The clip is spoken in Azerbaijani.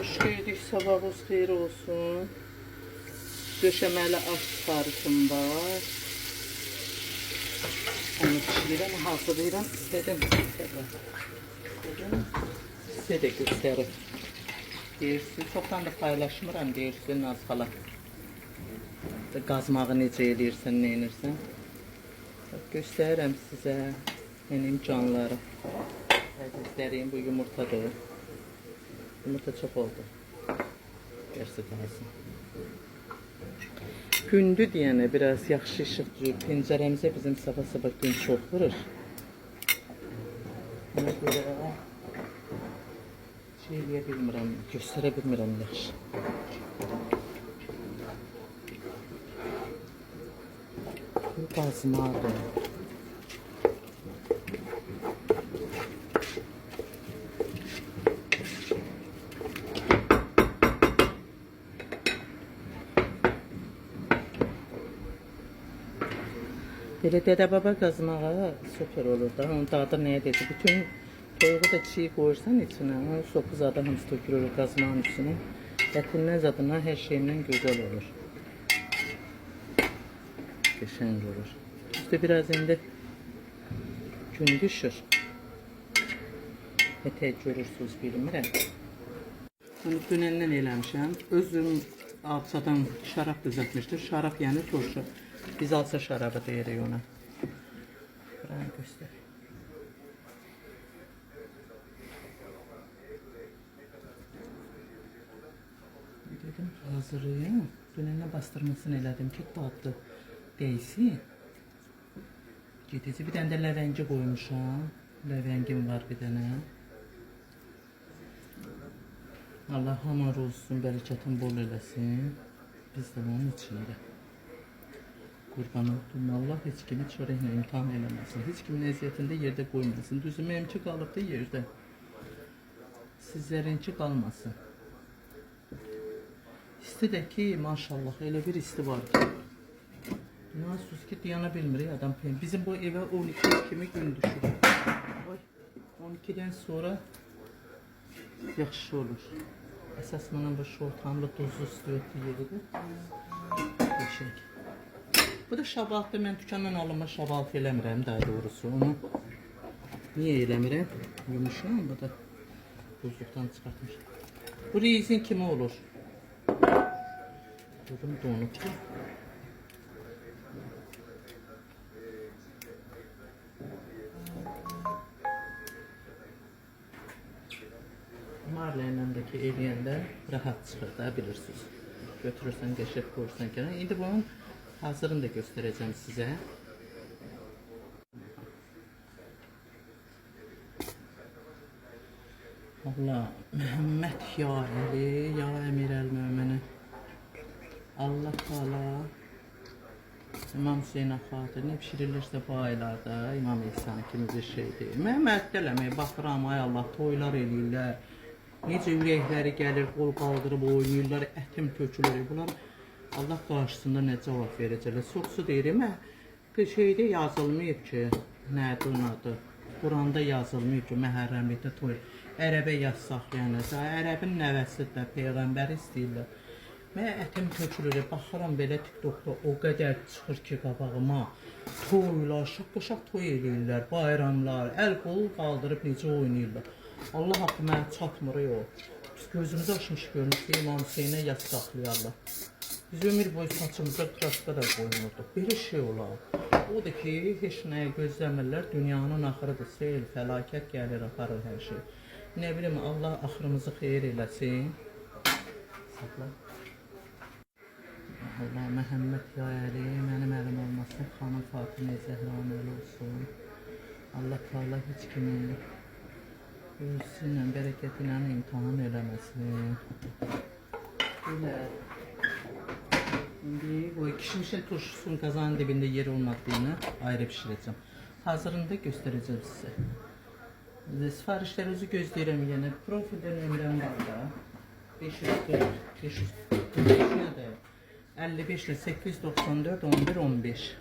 Hoş geldik, sabahınız xeyir olsun. Döşəməli aş sifarişim var. Onu pişirirəm, hazırlayıram. İstədim sizə də göstərim. Deyirsiniz, çoxdan da paylaşmıram, deyirsiniz Naz xala. Qazmağı necə eləyirsən, nə edirsən. Göstərirəm sizə, mənim canlarım. Əzizlərim, bu yumurtadır. Yumurta çok oldu. Gerisi kalsın. Gündü diyene biraz yaxşı işıq düşür. Pencərəmizə bizim sabah gün çox vurur. Ona görə şey eləyə bilmirəm, göstərə bilmirəm yaxşı. Bu qazmadır. Belə dədə-baba qazmağı süper olur da. Onun dadı nəyə deyəcək? Bütün toyuğu da çiğ qoyursan içine. Onun sopu zadı hamısı tökülür qazmağın üstüne. Ətindən zadından hər şeyindən gözəl olur. Qəşəng olur. İşte biraz indi gün düşür. Ətək görürsünüz bilmirəm. Bunu dünəndən eləmişəm. Özüm absadan şarap düzəltmişdir. Şarap yəni turşu. Biz alsa şarabı deyirik ona. Buranı göster. Dedim hazırlayayım. Dünəndən bastırmasını elədim ki dadlı değsin. Gedici bir dənə də ləvəngi qoymuşam. Ləvəngim var bir dənə. Allah hamar olsun, bərəkətin bol eləsin. Biz də onun içində. Qurban oldum. Allah heç kimi çörəklə imtihan eləməsin. Heç kimin əziyyətində yerdə qoymasın. Düzü mənimki qalıbdı yerdə. Sizlərinki qalmasın. İsti də ki, maşallah, elə bir isti var ki. Nasuz ki, dayana bilmirik adam. Bizim bu evə 12 kimi gün düşür. 12'den sonra yaxşı olur. Əsas mənə bu şortamlı tuzlu istiyordu yeridir. Qəşəng. Bu da şabaltı, mən dükandan alınma şabaltı eləmirəm daha doğrusu. Onu niye eləmirəm? Yumuşam bu da buzluqdan çıxartmış. Bu reisin kimi olur? Durum donub ki. Marlenəndəki eləyəndə rahat çıxır da, bilirsiniz. Götürürsən, qəşəng qoyursan kenara. İndi bunun hazırını da göstereceğim size. Allah, Məhəmməd ya Ali, ya Əmir əl-Mömini. Allah Teala İmam Hüseyin xatır ne pişirilirsə bu aylarda İmam İhsan kimi bir şey deyil. Məhəmməd eləmək, baxıram ay Allah, toylar eləyirlər. Necə ürəkləri gəlir, qol qaldırıb oynayırlar, ətim tökülür. Bunlar Allah qarşısında nə cavab verəcəklər? Soxsu deyirəm, şeydə yazılmayıb ki, nədir onun adı? Quranda yazılmayıb ki, məhərrəmlikdə toy. Ərəbə yaz saxlayanlar. Ərəbin nəvəsidir də, Peyğəmbəri istəyirlər. Mən ətim tökülür, baxıram belə TikTokda o qədər çıxır ki qabağıma. Toylar, şaq-şaq toy eləyirlər, bayramlar, əl qol qaldırıb necə oynayırlar. Allah haqqı mənə çatmır o. Biz gözümüzü açmış görmüş ki, İmam Hüseynə yaz saxlayarlar. Biz ömür boyu saçımıza kraska da qoymurduq. Bir şey olar. O da ki, heç nəyə gözləmirlər. Dünyanın axırıdır, sel, fəlakət gəlir, aparır hər şey. Nə bilim, Allah axırımızı xeyir eləsin. Saxla. Allah, Məhəmməd ya Əli, mənim əlim olmasın. Xanım Fatimə Zəhran əli olsun. Allah Teala heç kimi özünlə, bərəkətinlə imtihan eləməsin. Belə. Şimdi bu kişmişin turşusunun kazanın dibinde yeri olmadığını ayrı pişireceğim. Hazırını da göstereceğim size. Sifarişlerinizi gözləyirəm yine. Profilden ömrəm var da. 540, 540 55 ile 894 11 15.